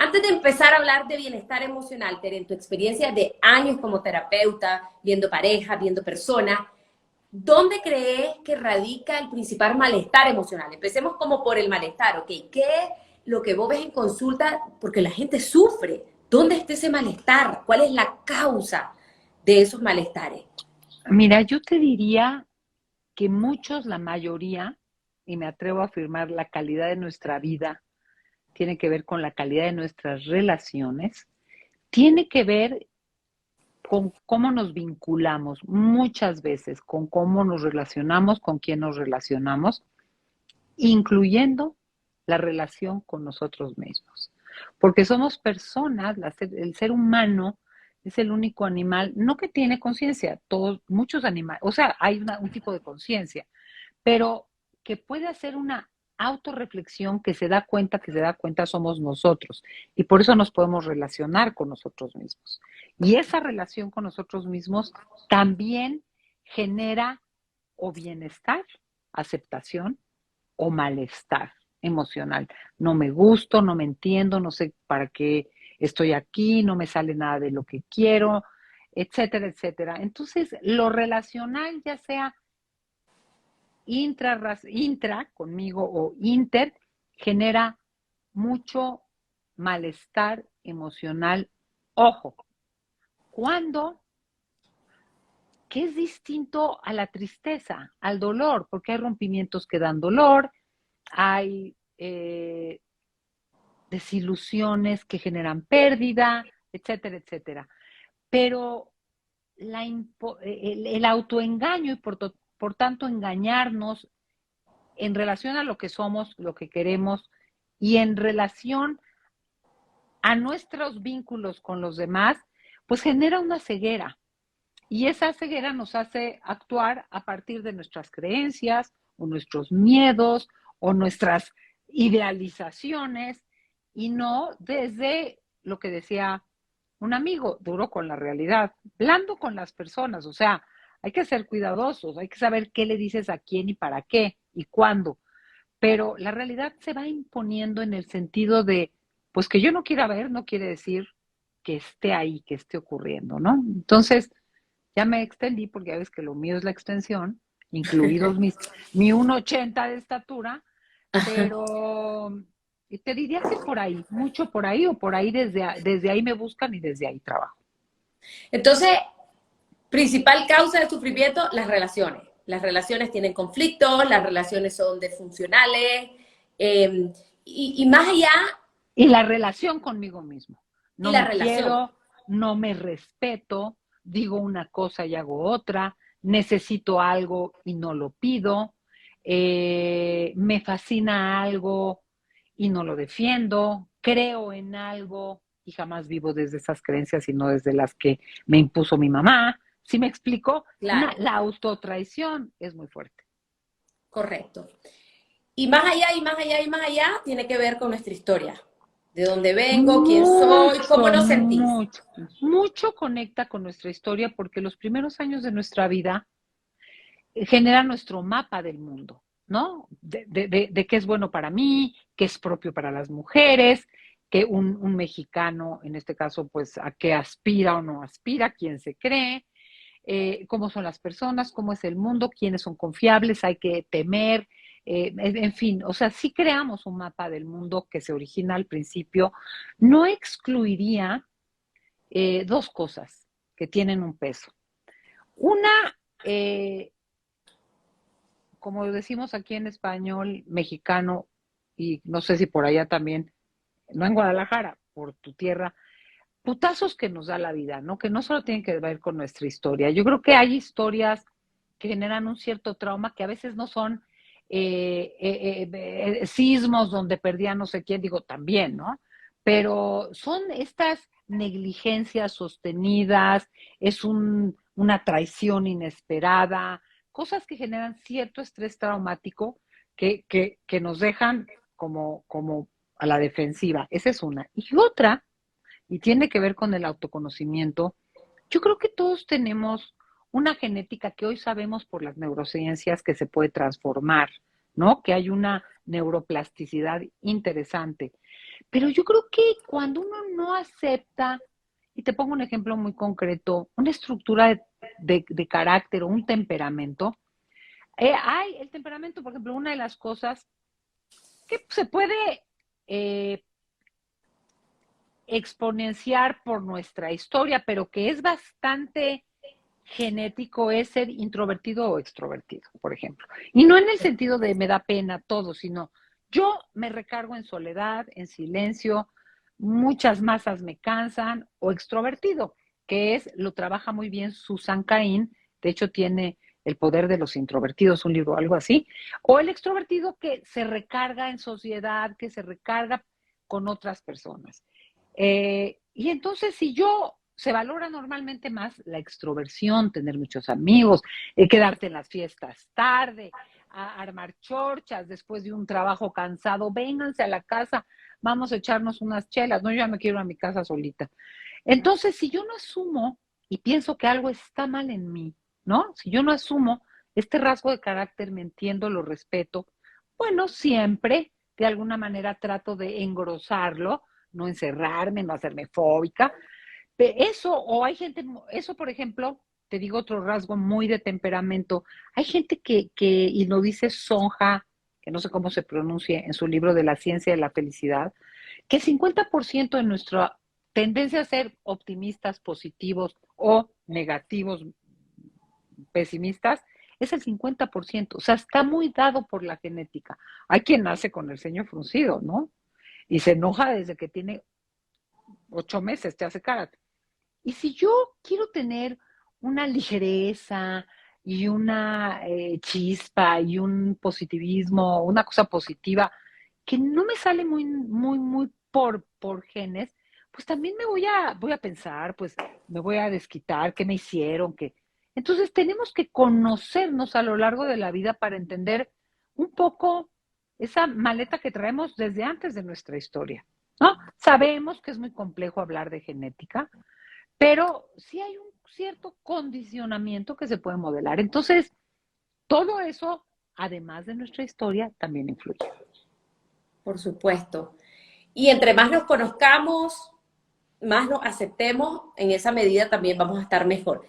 Antes de empezar a hablar de bienestar emocional, Tere, en tu experiencia de años como terapeuta, viendo parejas, viendo personas, ¿dónde crees que radica el principal malestar emocional? Empecemos como por el malestar, ¿ok? ¿Qué es lo que vos ves en consulta? Porque la gente sufre. ¿Dónde está ese malestar? ¿Cuál es la causa de esos malestares? Mira, yo te diría que muchos, la mayoría, y me atrevo a afirmar, la calidad de nuestra vida tiene que ver con la calidad de nuestras relaciones, tiene que ver con cómo nos vinculamos muchas veces, con cómo nos relacionamos, con quién nos relacionamos, incluyendo la relación con nosotros mismos. Porque somos personas, el ser humano es el único animal, no que tiene conciencia, todos, muchos animales, o sea, hay un tipo de conciencia, pero que puede hacer una autorreflexión que se da cuenta somos nosotros. Y por eso nos podemos relacionar con nosotros mismos. Y esa relación con nosotros mismos también genera o bienestar, aceptación o malestar emocional. No me gusto, no me entiendo, no sé para qué estoy aquí, no me sale nada de lo que quiero, etcétera, etcétera. Entonces, lo relacional, ya sea intra conmigo o inter, genera mucho malestar emocional. Ojo, cuando que es distinto a la tristeza, al dolor, porque hay rompimientos que dan dolor, hay desilusiones que generan pérdida, etcétera, etcétera. Pero el autoengaño y por tanto engañarnos en relación a lo que somos, lo que queremos y en relación a nuestros vínculos con los demás, pues genera una ceguera. Y esa ceguera nos hace actuar a partir de nuestras creencias o nuestros miedos o nuestras idealizaciones y no desde lo que decía un amigo, duro con la realidad, blando con las personas. O sea, hay que ser cuidadosos, hay que saber qué le dices a quién y para qué y cuándo. Pero la realidad se va imponiendo en el sentido de, pues que yo no quiera ver, no quiere decir que esté ahí, que esté ocurriendo, ¿no? Entonces, ya me extendí porque ya ves que lo mío es la extensión, incluidos mi 1,80 de estatura, pero te diría que por ahí, mucho por ahí o por ahí desde ahí me buscan y desde ahí trabajo. Entonces, principal causa de sufrimiento, las relaciones. Las relaciones tienen conflictos, las relaciones son disfuncionales, y más allá, Y la relación conmigo mismo. y No la me relación. quiero, no me respeto, digo una cosa y hago otra, necesito algo y no lo pido, me fascina algo y no lo defiendo, creo en algo y jamás vivo desde esas creencias, sino desde las que me impuso mi mamá. ¿Sí me explico? Claro, La autotraición es muy fuerte. correcto. Y más allá, y más allá, y más allá, tiene que ver con nuestra historia. De dónde vengo, quién soy, cómo Mucho, nos sentís. mucho, mucho conecta con nuestra historia porque los primeros años de nuestra vida generan nuestro mapa del mundo, ¿no? De qué es bueno para mí, qué es propio para las mujeres, que un mexicano, en este caso, pues a qué aspira o no aspira, quién se cree, cómo son las personas, cómo es el mundo, quiénes son confiables, hay que temer, en fin, o sea, sí creamos un mapa del mundo que se origina al principio, no excluiría dos cosas que tienen un peso. Una, eh, como decimos aquí en español, mexicano, y no sé si por allá también, no en Guadalajara, por tu tierra, putazos que nos da la vida, ¿no? Que no solo tienen que ver con nuestra historia. Yo creo que hay historias que generan un cierto trauma que a veces no son sismos donde perdía no sé quién, digo también, ¿no? Pero son estas negligencias sostenidas, es una traición inesperada, cosas que generan cierto estrés traumático que nos dejan como a la defensiva. Esa es una. Y otra y tiene que ver con el autoconocimiento, yo creo que todos tenemos una genética que hoy sabemos por las neurociencias que se puede transformar, ¿no? Que hay una neuroplasticidad interesante. Pero yo creo que cuando uno no acepta, y te pongo un ejemplo muy concreto, una estructura de carácter o un temperamento, hay el temperamento, por ejemplo, una de las cosas que se puede eh, exponenciar por nuestra historia, pero que es bastante genético, es ser introvertido o extrovertido, por ejemplo. Y no en el sentido de me da pena todo, sino yo me recargo en soledad, en silencio, muchas masas me cansan, o extrovertido, que es, lo trabaja muy bien Susan Cain, de hecho tiene El poder de los introvertidos, un libro, algo así, o el extrovertido que se recarga en sociedad, que se recarga con otras personas. Y entonces, si yo se valora normalmente más la extroversión, tener muchos amigos, quedarte en las fiestas tarde, armar chorchas después de un trabajo cansado, vénganse a la casa, vamos a echarnos unas chelas, no, yo ya me quiero ir a mi casa solita. Entonces, si yo no asumo y pienso que algo está mal en mí, ¿no? Si yo no asumo este rasgo de carácter, me entiendo, lo respeto, bueno, siempre de alguna manera trato de engrosarlo, no encerrarme, no hacerme fóbica. Eso, o hay gente, eso por ejemplo, te digo otro rasgo muy de temperamento, hay gente y lo dice Sonja, que no sé cómo se pronuncia en su libro de la ciencia de la felicidad, que el 50% de nuestra tendencia a ser optimistas, positivos o negativos, pesimistas, es el 50%. O sea, está muy dado por la genética. Hay quien nace con el ceño fruncido, ¿no? Y se enoja desde que tiene 8 meses, te hace cara. Y si yo quiero tener una ligereza y una chispa y un positivismo, una cosa positiva, que no me sale muy, muy, muy por genes, pues también voy a pensar, pues me voy a desquitar, qué me hicieron, qué. Entonces tenemos que conocernos a lo largo de la vida para entender un poco esa maleta que traemos desde antes de nuestra historia, ¿no? Sabemos que es muy complejo hablar de genética, pero sí hay un cierto condicionamiento que se puede modelar. Entonces, todo eso, además de nuestra historia, también influye. Por supuesto. Y entre más nos conozcamos, más nos aceptemos, en esa medida también vamos a estar mejor.